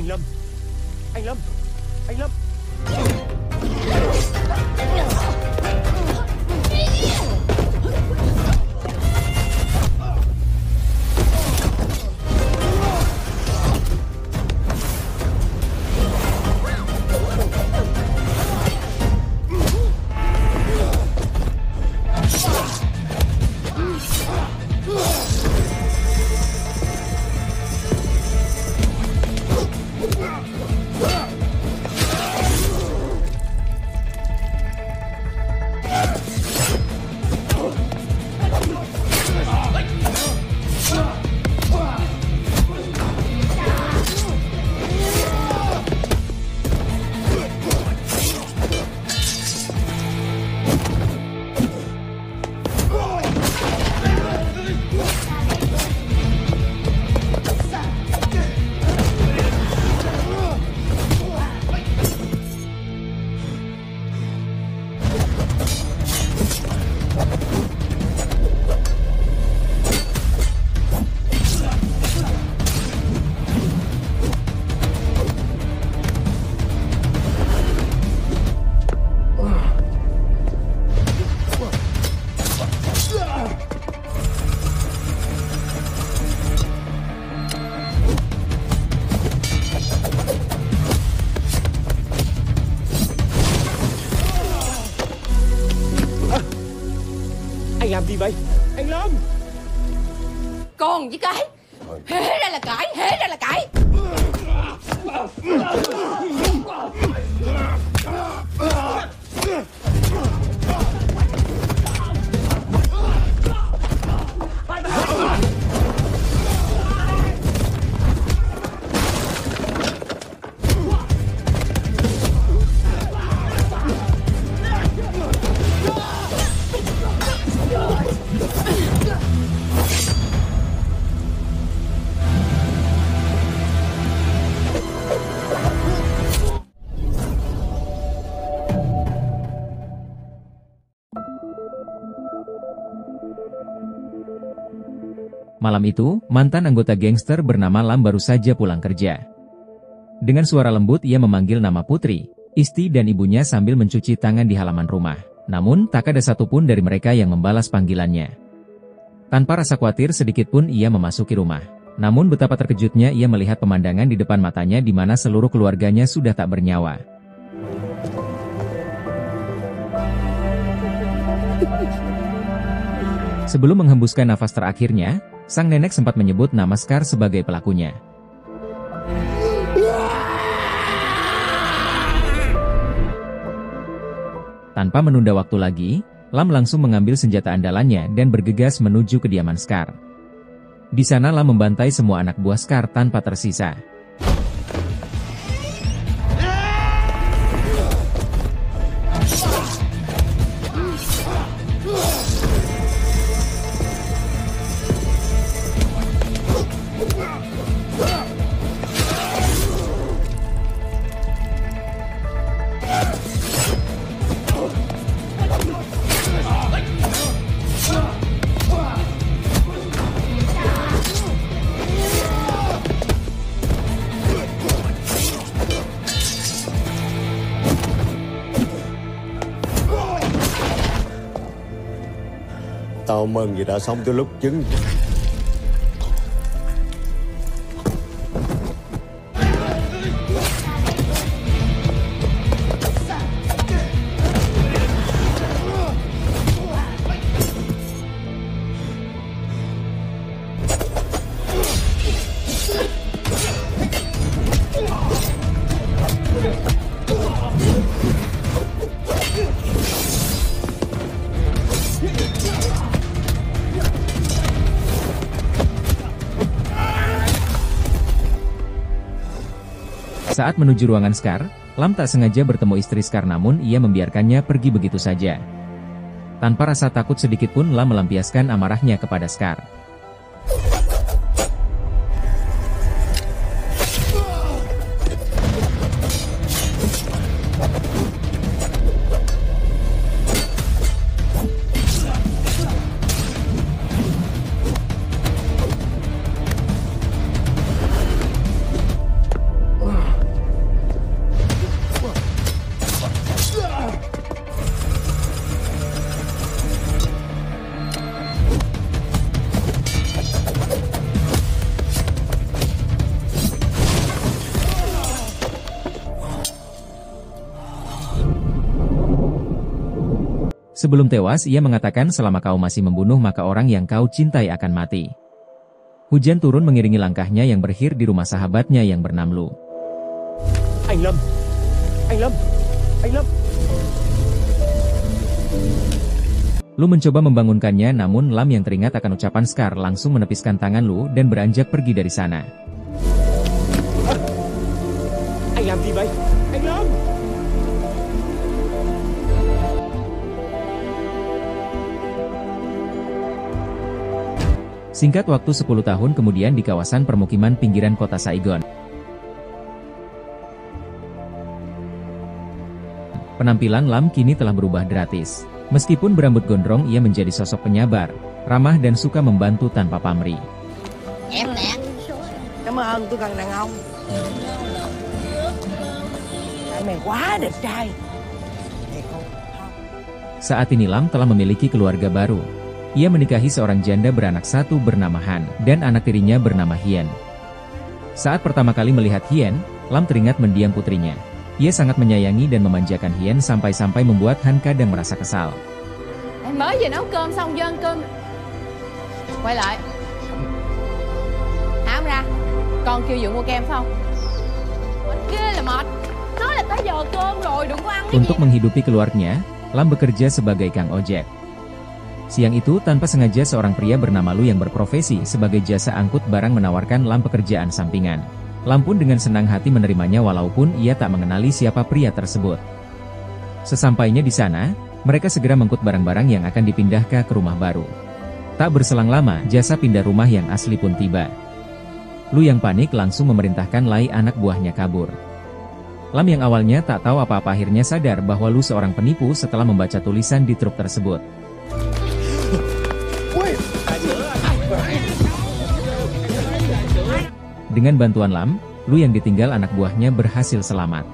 Anh Lâm, anh Lâm, anh Lâm. Anh làm gì vậy? Anh Lâm! Con với cái hễ ra là cãi, hễ ra là cãi. Malam itu, mantan anggota gangster bernama Lam baru saja pulang kerja. Dengan suara lembut ia memanggil nama Putri, istri dan ibunya sambil mencuci tangan di halaman rumah. Namun, tak ada satupun dari mereka yang membalas panggilannya. Tanpa rasa khawatir sedikitpun ia memasuki rumah. Namun betapa terkejutnya ia melihat pemandangan di depan matanya di mana seluruh keluarganya sudah tak bernyawa. Sebelum menghembuskan nafas terakhirnya, sang nenek sempat menyebut nama Scar sebagai pelakunya. Tanpa menunda waktu lagi, Lam langsung mengambil senjata andalannya dan bergegas menuju kediaman Scar. Di sana Lam membantai semua anak buah Scar tanpa tersisa. Tao mừng vì đã sống tới lúc chứng. Saat menuju ruangan Scar, Lam tak sengaja bertemu istri Scar namun ia membiarkannya pergi begitu saja. Tanpa rasa takut sedikitpun Lam melampiaskan amarahnya kepada Scar. Sebelum tewas, ia mengatakan selama kau masih membunuh maka orang yang kau cintai akan mati. Hujan turun mengiringi langkahnya yang berakhir di rumah sahabatnya yang bernama Lu. Anh Lâm! Anh Lâm! Anh Lâm! Lu mencoba membangunkannya, namun Lam yang teringat akan ucapan Scar langsung menepiskan tangan Lu dan beranjak pergi dari sana. Anh làm gì vậy? Anh Lâm! Singkat waktu 10 tahun kemudian di kawasan permukiman pinggiran kota Saigon. Penampilan Lam kini telah berubah drastis. Meskipun berambut gondrong, ia menjadi sosok penyabar, ramah dan suka membantu tanpa pamrih. Em nè. Cảm ơn tôi cần đàn ông. Mày quá đẹp trai. Saat ini Lam telah memiliki keluarga baru. Ia menikahi seorang janda beranak satu bernama Han, dan anak tirinya bernama Hien. Saat pertama kali melihat Hien, Lam teringat mendiang putrinya. Ia sangat menyayangi dan memanjakan Hien sampai-sampai membuat Han kadang merasa kesal. Em mới vừa nấu cơm xong chưa ăn cơm. Quay lại. Hả không ra? Con kêu Dượng mua kem phải không? Mệt ghê là mệt. Nói là tới giờ cơm rồi, đừng có ăn cái Untuk gì. menghidupi keluarganya, Lam bekerja sebagai kang ojek. Siang itu tanpa sengaja seorang pria bernama Lu yang berprofesi sebagai jasa angkut barang menawarkan Lam pekerjaan sampingan. Lam pun dengan senang hati menerimanya walaupun ia tak mengenali siapa pria tersebut. Sesampainya di sana, mereka segera mengangkut barang-barang yang akan dipindahkan ke rumah baru. Tak berselang lama, jasa pindah rumah yang asli pun tiba. Lu yang panik langsung memerintahkan Lai anak buahnya kabur. Lam yang awalnya tak tahu apa-apa akhirnya sadar bahwa Lu seorang penipu setelah membaca tulisan di truk tersebut. Dengan bantuan Lam, Lu yang ditinggal anak buahnya berhasil selamat.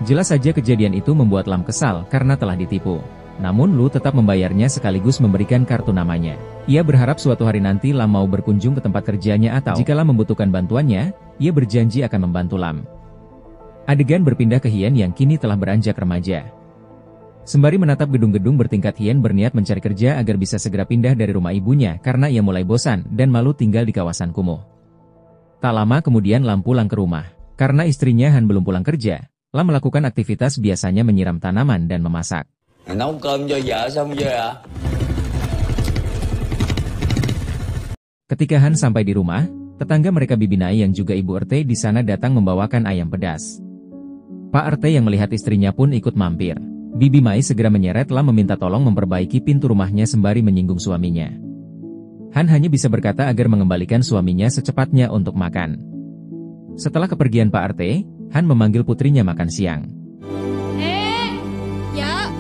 Jelas saja kejadian itu membuat Lam kesal karena telah ditipu. Namun Lu tetap membayarnya sekaligus memberikan kartu namanya. Ia berharap suatu hari nanti Lam mau berkunjung ke tempat kerjanya atau jika Lam membutuhkan bantuannya, ia berjanji akan membantu Lam. Adegan berpindah ke Hien yang kini telah beranjak remaja. Sembari menatap gedung-gedung bertingkat, Hien berniat mencari kerja agar bisa segera pindah dari rumah ibunya karena ia mulai bosan dan malu tinggal di kawasan kumuh. Tak lama kemudian Lam pulang ke rumah. Karena istrinya Han belum pulang kerja, Lam melakukan aktivitas biasanya menyiram tanaman dan memasak. Nấu cơm cho vợ xong chưa ạ? Ketika Han sampai di rumah, tetangga mereka Bibi Nai yang juga Ibu Erte di sana datang membawakan ayam pedas. Pak Erte yang melihat istrinya pun ikut mampir. Bibi Mai segera menyeret Lam meminta tolong memperbaiki pintu rumahnya sembari menyinggung suaminya. Han hanya bisa berkata agar mengembalikan suaminya secepatnya untuk makan. Setelah kepergian Pak Erte, Han memanggil putrinya makan siang. Dạ.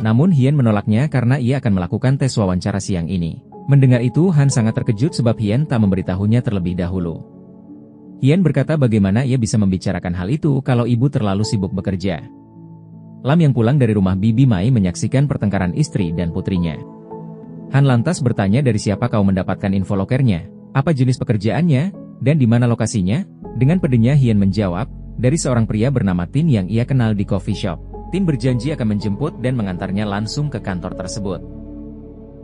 Namun Hien menolaknya karena ia akan melakukan tes wawancara siang ini. Mendengar itu Han sangat terkejut sebab Hien tak memberitahunya terlebih dahulu. Hien berkata bagaimana ia bisa membicarakan hal itu kalau ibu terlalu sibuk bekerja. Lam yang pulang dari rumah Bibi Mai menyaksikan pertengkaran istri dan putrinya. Han lantas bertanya dari siapa kau mendapatkan info lokernya, apa jenis pekerjaannya, dan di mana lokasinya? Dengan pedenya Hien menjawab, dari seorang pria bernama Tin yang ia kenal di coffee shop. Tin berjanji akan menjemput dan mengantarnya langsung ke kantor tersebut.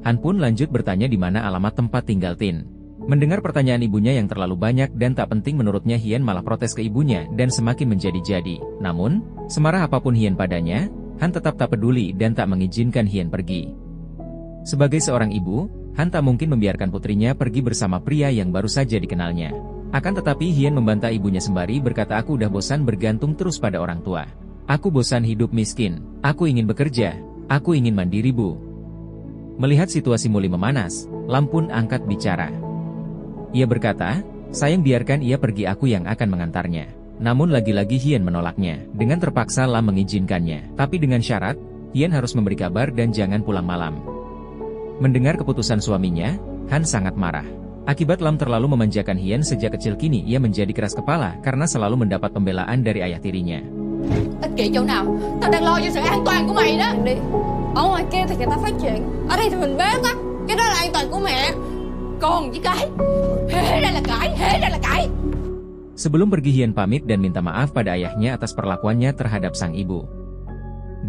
Han pun lanjut bertanya di mana alamat tempat tinggal Tin. Mendengar pertanyaan ibunya yang terlalu banyak dan tak penting menurutnya, Hien malah protes ke ibunya dan semakin menjadi-jadi. Namun, semarah apapun Hien padanya, Han tetap tak peduli dan tak mengizinkan Hien pergi. Sebagai seorang ibu, Han tak mungkin membiarkan putrinya pergi bersama pria yang baru saja dikenalnya. Akan tetapi Hien membantah ibunya sembari berkata, aku udah bosan bergantung terus pada orang tua. Aku bosan hidup miskin, aku ingin bekerja, aku ingin mandiri bu. Melihat situasi mulai memanas, Lam pun angkat bicara. Ia berkata, sayang biarkan ia pergi, aku yang akan mengantarnya. Namun lagi-lagi Hien menolaknya, dengan terpaksa Lam mengizinkannya. Tapi dengan syarat, Hien harus memberi kabar dan jangan pulang malam. Mendengar keputusan suaminya, Han sangat marah. Akibat Lam terlalu memanjakan Hien sejak kecil, kini ia menjadi keras kepala karena selalu mendapat pembelaan dari ayah tirinya. Ích kỷ chỗ nào? Tao đang lo cho sự an toàn của mày đó. Đi. Ở ngoài kia thì người ta phát triển, ở đây thì mình bế tắc. Cái đó là an toàn của mẹ. Con với cái. Hễ ra là cãi, hễ ra là cãi. Sebelum pergi Hien pamit dan minta maaf pada ayahnya atas perlakuannya terhadap sang ibu.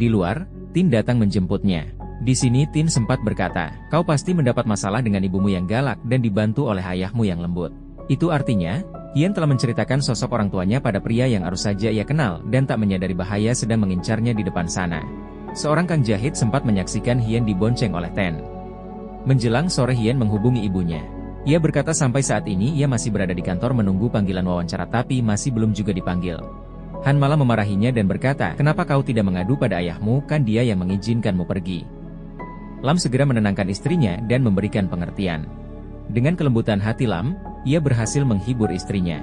Di luar, Tin datang menjemputnya. Di sini Tin sempat berkata, "Kau pasti mendapat masalah dengan ibumu yang galak dan dibantu oleh ayahmu yang lembut." Itu artinya, Hien telah menceritakan sosok orang tuanya pada pria yang harus saja ia kenal dan tak menyadari bahaya sedang mengincarnya di depan sana. Seorang kang jahit sempat menyaksikan Hien dibonceng oleh Ten. Menjelang sore Hien menghubungi ibunya. Ia berkata sampai saat ini ia masih berada di kantor menunggu panggilan wawancara tapi masih belum juga dipanggil. Han malah memarahinya dan berkata, "Kenapa kau tidak mengadu pada ayahmu, kan dia yang mengizinkanmu pergi." Lam segera menenangkan istrinya dan memberikan pengertian. Dengan kelembutan hati Lam, ia berhasil menghibur istrinya.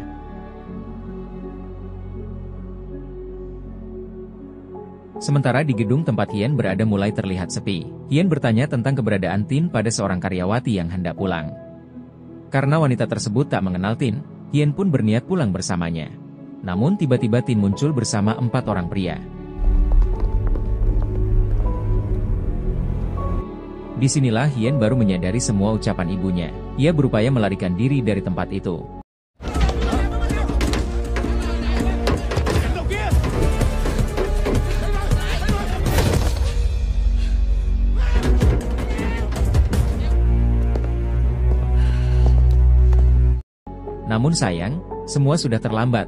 Sementara di gedung tempat Hien berada mulai terlihat sepi. Hien bertanya tentang keberadaan Tin pada seorang karyawati yang hendak pulang. Karena wanita tersebut tak mengenal Tin, Hien pun berniat pulang bersamanya. Namun tiba-tiba Tin muncul bersama 4 orang pria. Disinilah Hien baru menyadari semua ucapan ibunya. Ia berupaya melarikan diri dari tempat itu. Namun sayang, semua sudah terlambat.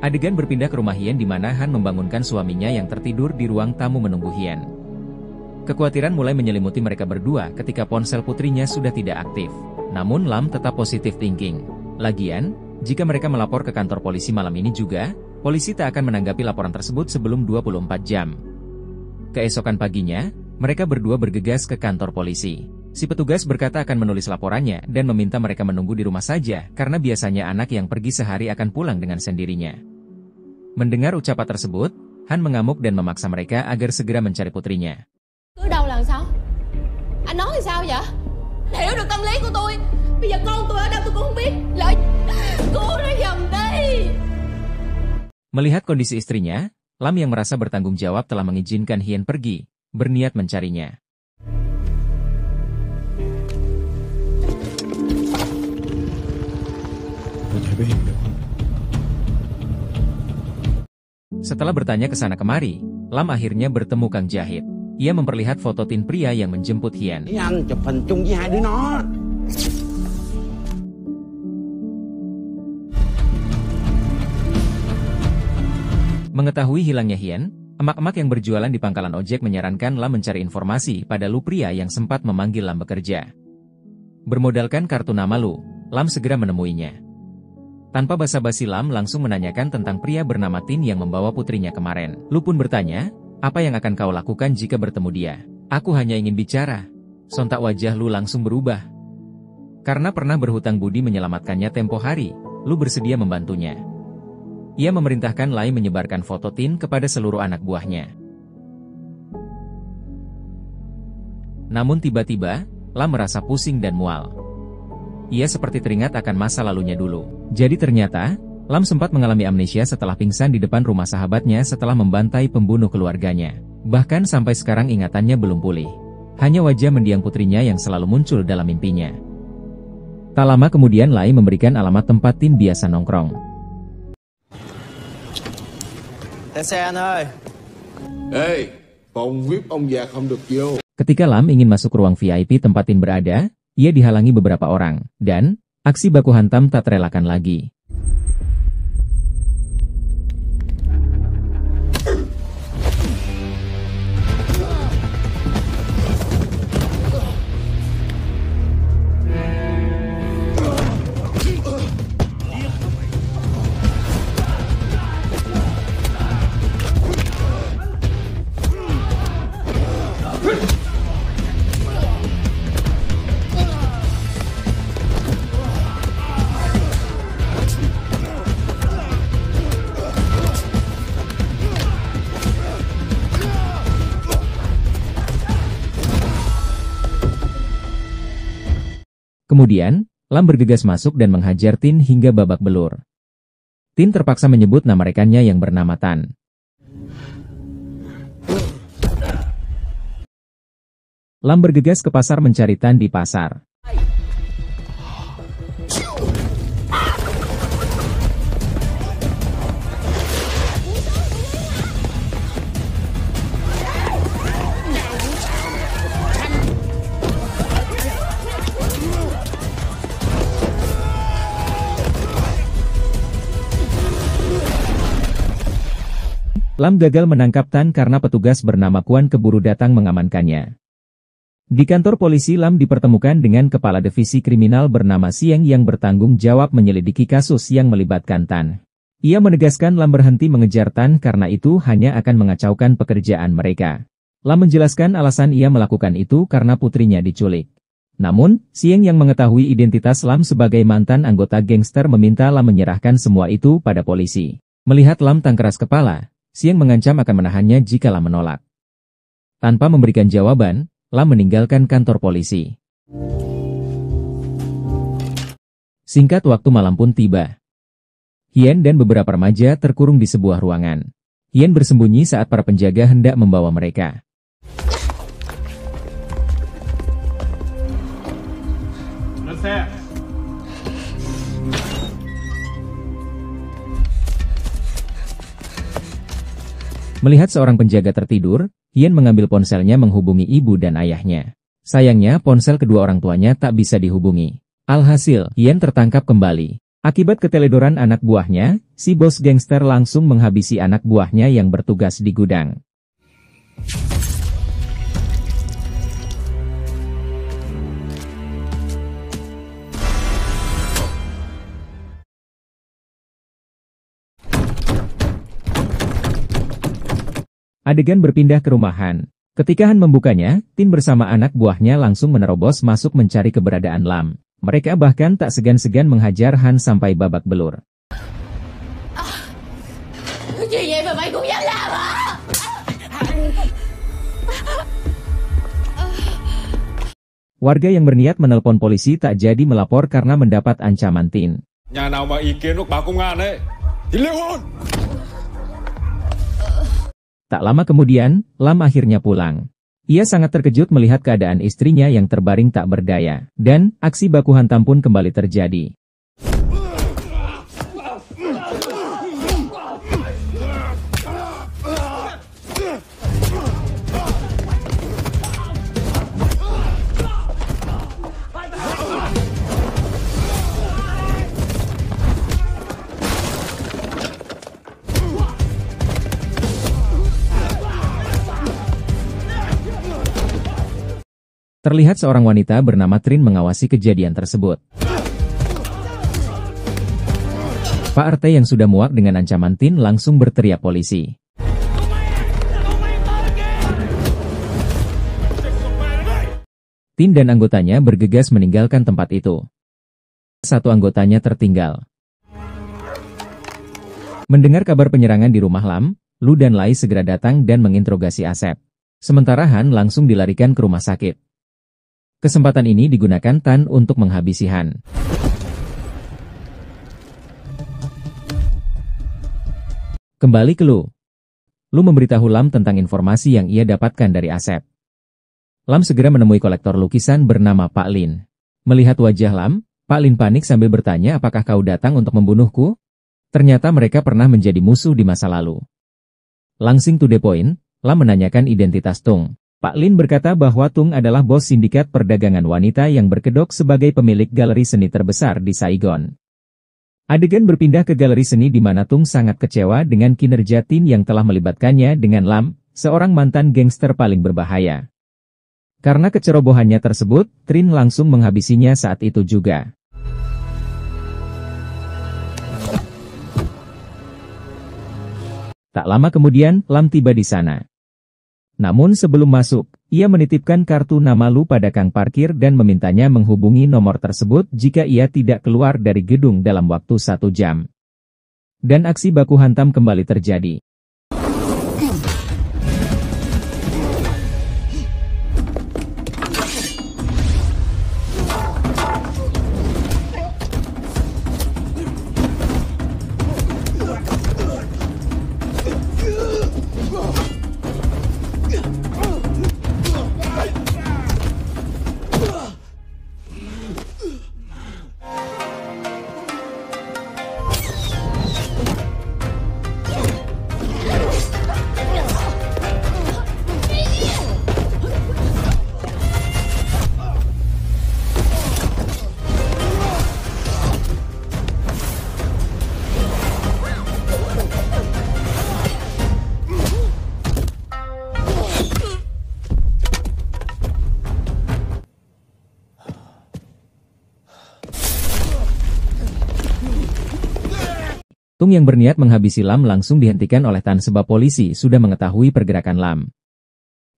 Adegan berpindah ke rumah Hien di mana Han membangunkan suaminya yang tertidur di ruang tamu menunggu Hien. Kekhawatiran mulai menyelimuti mereka berdua ketika ponsel putrinya sudah tidak aktif. Namun Lam tetap positive thinking. Lagian, jika mereka melapor ke kantor polisi malam ini juga, polisi tak akan menanggapi laporan tersebut sebelum 24 jam. Keesokan paginya, mereka berdua bergegas ke kantor polisi. Si petugas berkata akan menulis laporannya dan meminta mereka menunggu di rumah saja karena biasanya anak yang pergi sehari akan pulang dengan sendirinya. Mendengar ucapan tersebut, Han mengamuk dan memaksa mereka agar segera mencari putrinya. Cứ đầu là sao? Anh nói thì sao vậy? Hiểu được tâm lý của tôi. Bây giờ con tôi ở đâu tôi cũng không biết. Lợi, cô nó giùm đi. Melihat kondisi istrinya, Lam yang merasa bertanggung jawab telah mengizinkan Hien pergi, berniat mencarinya. Setelah bertanya ke sana kemari, Lam akhirnya bertemu Kang Jahit. Ia memperlihat foto Tin pria yang menjemput Hien. Anh chụp hình chung với hai đứa nó. Mengetahui hilangnya Hien, emak-emak yang berjualan di pangkalan ojek menyarankan Lam mencari informasi pada Lu pria yang sempat memanggil Lam bekerja. Bermodalkan kartu nama Lu, Lam segera menemuinya. Tanpa basa-basi Lam langsung menanyakan tentang pria bernama Tin yang membawa putrinya kemarin. Lu pun bertanya, "Apa yang akan kau lakukan jika bertemu dia?" "Aku hanya ingin bicara." Sontak wajah Lu langsung berubah. Karena pernah berhutang budi menyelamatkannya tempo hari, Lu bersedia membantunya. Ia memerintahkan Lai menyebarkan foto Tin kepada seluruh anak buahnya. Namun tiba-tiba, Lam merasa pusing dan mual. Ia seperti teringat akan masa lalunya dulu. Jadi ternyata, Lam sempat mengalami amnesia setelah pingsan di depan rumah sahabatnya setelah membantai pembunuh keluarganya. Bahkan sampai sekarang ingatannya belum pulih. Hanya wajah mendiang putrinya yang selalu muncul dalam mimpinya. Tak lama kemudian Lai memberikan alamat tempat Tin biasa nongkrong. Lên xe anh ơi. Ê, phòng VIP ông già không được vô. Ketika Lam ingin masuk ruang VIP tempat Tin berada, ia dihalangi beberapa orang, dan aksi baku hantam tak terelakkan lagi. Kemudian, Lam bergegas masuk dan menghajar Tin hingga babak belur. Tin terpaksa menyebut nama rekannya yang bernama Tan. Lam bergegas ke pasar mencari Tan di pasar. Lam gagal menangkap Tan karena petugas bernama Kuan keburu datang mengamankannya. Di kantor polisi Lam dipertemukan dengan kepala divisi kriminal bernama Sieng yang bertanggung jawab menyelidiki kasus yang melibatkan Tan. Ia menegaskan Lam berhenti mengejar Tan karena itu hanya akan mengacaukan pekerjaan mereka. Lam menjelaskan alasan ia melakukan itu karena putrinya diculik. Namun, Sieng yang mengetahui identitas Lam sebagai mantan anggota gangster meminta Lam menyerahkan semua itu pada polisi. Melihat Lam tak keras kepala, Sieng mengancam akan menahannya jika Lam menolak. Tanpa memberikan jawaban, Lam meninggalkan kantor polisi. Singkat waktu malam pun tiba. Hien dan beberapa remaja terkurung di sebuah ruangan. Hien bersembunyi saat para penjaga hendak membawa mereka. Melihat seorang penjaga tertidur, Hien mengambil ponselnya menghubungi ibu dan ayahnya. Sayangnya ponsel kedua orang tuanya tak bisa dihubungi. Alhasil, Hien tertangkap kembali. Akibat keteledoran anak buahnya, si bos gangster langsung menghabisi anak buahnya yang bertugas di gudang. Adegan berpindah ke rumahan. Ketika Han membukanya, Tin bersama anak buahnya langsung menerobos masuk mencari keberadaan Lam. Mereka bahkan tak segan-segan menghajar Han sampai babak belur. Chuyện gì mà mày cũng dám làm hả? Warga yang berniat menelpon polisi tak jadi melapor karena mendapat ancaman Tin. Nhà nào mà ý kiến của báo công an ấy thì liên hôn. Tak lama kemudian, Lam akhirnya pulang. Ia sangat terkejut melihat keadaan istrinya yang terbaring tak berdaya, dan aksi baku hantam pun kembali terjadi. Terlihat seorang wanita bernama Trin mengawasi kejadian tersebut. Pak RT yang sudah muak dengan ancaman Tin langsung berteriak polisi. Tin dan anggotanya bergegas meninggalkan tempat itu. Satu anggotanya tertinggal. Mendengar kabar penyerangan di rumah Lam, Lu dan Lai segera datang dan menginterogasi Asep. Sementara Han langsung dilarikan ke rumah sakit. Kesempatan ini digunakan Tan untuk menghabisi Han. Kembali ke Lu. Lu memberitahu Lam tentang informasi yang ia dapatkan dari Asep. Lam segera menemui kolektor lukisan bernama Pak Lin. Melihat wajah Lam, Pak Lin panik sambil bertanya apakah kau datang untuk membunuhku? Ternyata mereka pernah menjadi musuh di masa lalu. Langsing to the point, Lam menanyakan identitas Tung. Pak Lin berkata bahwa Tung adalah bos sindikat perdagangan wanita yang berkedok sebagai pemilik galeri seni terbesar di Saigon. Adegan berpindah ke galeri seni di mana Tung sangat kecewa dengan kinerja Tin yang telah melibatkannya dengan Lam, seorang mantan gangster paling berbahaya. Karena kecerobohannya tersebut, Trin langsung menghabisinya saat itu juga. Tak lama kemudian, Lam tiba di sana. Namun sebelum masuk, ia menitipkan kartu nama Lu pada kang parkir dan memintanya menghubungi nomor tersebut jika ia tidak keluar dari gedung dalam waktu 1 jam. Dan aksi baku hantam kembali terjadi. Tung yang berniat menghabisi Lam langsung dihentikan oleh Tan sebab polisi sudah mengetahui pergerakan Lam.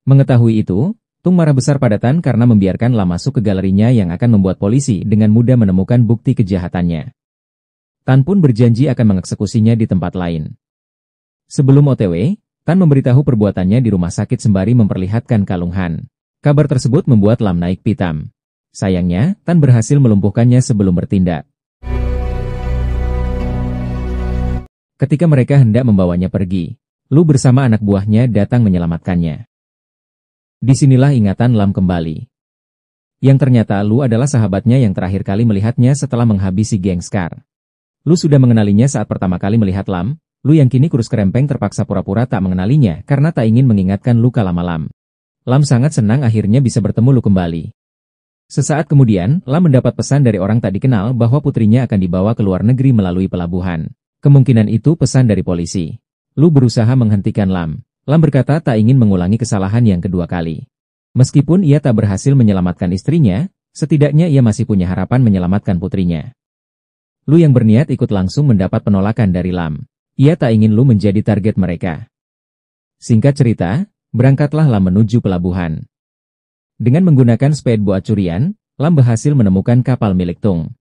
Mengetahui itu, Tung marah besar pada Tan karena membiarkan Lam masuk ke galerinya yang akan membuat polisi dengan mudah menemukan bukti kejahatannya. Tan pun berjanji akan mengeksekusinya di tempat lain. Sebelum OTW, Tan memberitahu perbuatannya di rumah sakit sembari memperlihatkan kalung Han. Kabar tersebut membuat Lam naik pitam. Sayangnya, Tan berhasil melumpuhkannya sebelum bertindak. Ketika mereka hendak membawanya pergi, Lu bersama anak buahnya datang menyelamatkannya. Disinilah ingatan Lam kembali. Yang ternyata Lu adalah sahabatnya yang terakhir kali melihatnya setelah menghabisi geng Scar. Lu sudah mengenalinya saat pertama kali melihat Lam. Lu yang kini kurus kerempeng terpaksa pura-pura tak mengenalinya karena tak ingin mengingatkan luka lama Lam. Lam sangat senang akhirnya bisa bertemu Lu kembali. Sesaat kemudian, Lam mendapat pesan dari orang tak dikenal bahwa putrinya akan dibawa ke luar negeri melalui pelabuhan. Kemungkinan itu pesan dari polisi. Lu berusaha menghentikan Lam. Lam berkata tak ingin mengulangi kesalahan yang kedua kali. Meskipun ia tak berhasil menyelamatkan istrinya, setidaknya ia masih punya harapan menyelamatkan putrinya. Lu yang berniat ikut langsung mendapat penolakan dari Lam. Ia tak ingin Lu menjadi target mereka. Singkat cerita, berangkatlah Lam menuju pelabuhan. Dengan menggunakan speedboat curian, Lam berhasil menemukan kapal milik Tung.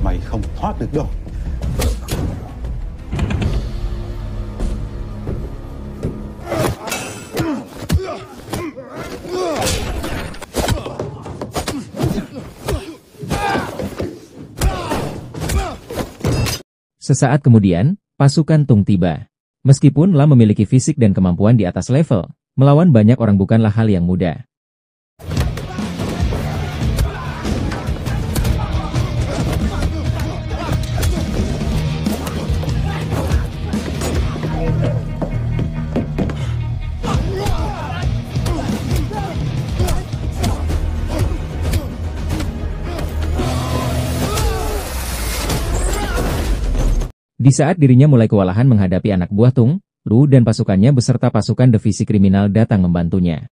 Mày không thoát được đâu. Sesaat kemudian, pasukan Tung tiba. Meskipun Lam memiliki fisik dan kemampuan di atas level, melawan banyak orang bukanlah hal yang mudah. Di saat dirinya mulai kewalahan menghadapi anak buah Tung, Lu dan pasukannya beserta pasukan divisi kriminal datang membantunya.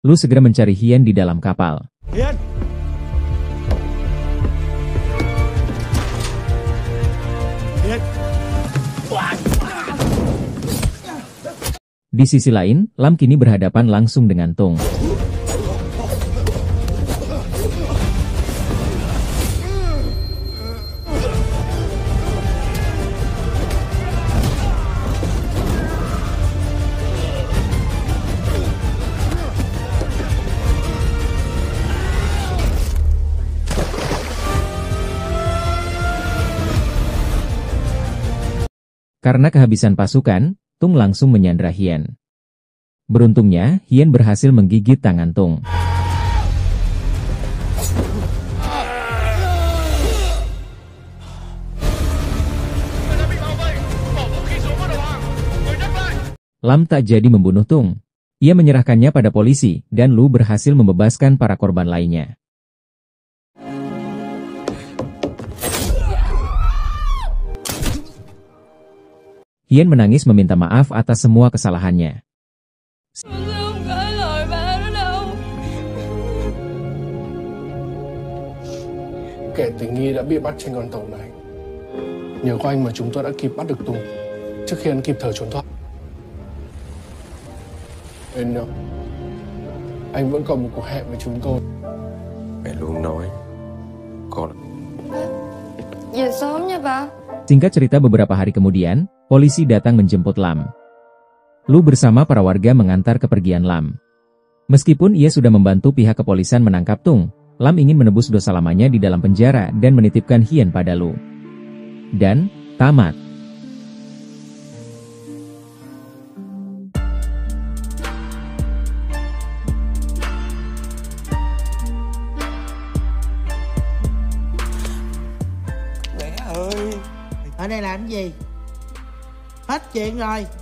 Lu segera mencari Hien di dalam kapal. Hiền! Hiền! Di sisi lain, Lam kini berhadapan langsung dengan Tung. Karena kehabisan pasukan, Tung langsung menyandra Hien. Beruntungnya, Hien berhasil menggigit tangan Tung. Lam tak jadi membunuh Tung. Ia menyerahkannya pada polisi, dan Lu berhasil membebaskan para korban lainnya. Hien menangis meminta maaf atas semua kesalahannya. Kẻ tình nghi đã bị bắt trên con tàu này. Nhờ có anh mà chúng tôi đã kịp bắt được Tùng trước khi anh kịp thời trốn thoát. Nên anh vẫn còn một cuộc hẹn với chúng tôi. Mẹ luôn nói con. Về sớm nha ba. Singkat cerita beberapa hari kemudian, polisi datang menjemput Lam. Lu bersama para warga mengantar kepergian Lam. Meskipun ia sudah membantu pihak kepolisian menangkap Tung, Lam ingin menebus dosa lamanya di dalam penjara dan menitipkan Hien pada Lu. Dan, tamat. Mẹ ơi! Ở đây làm gì? Hết chuyện rồi.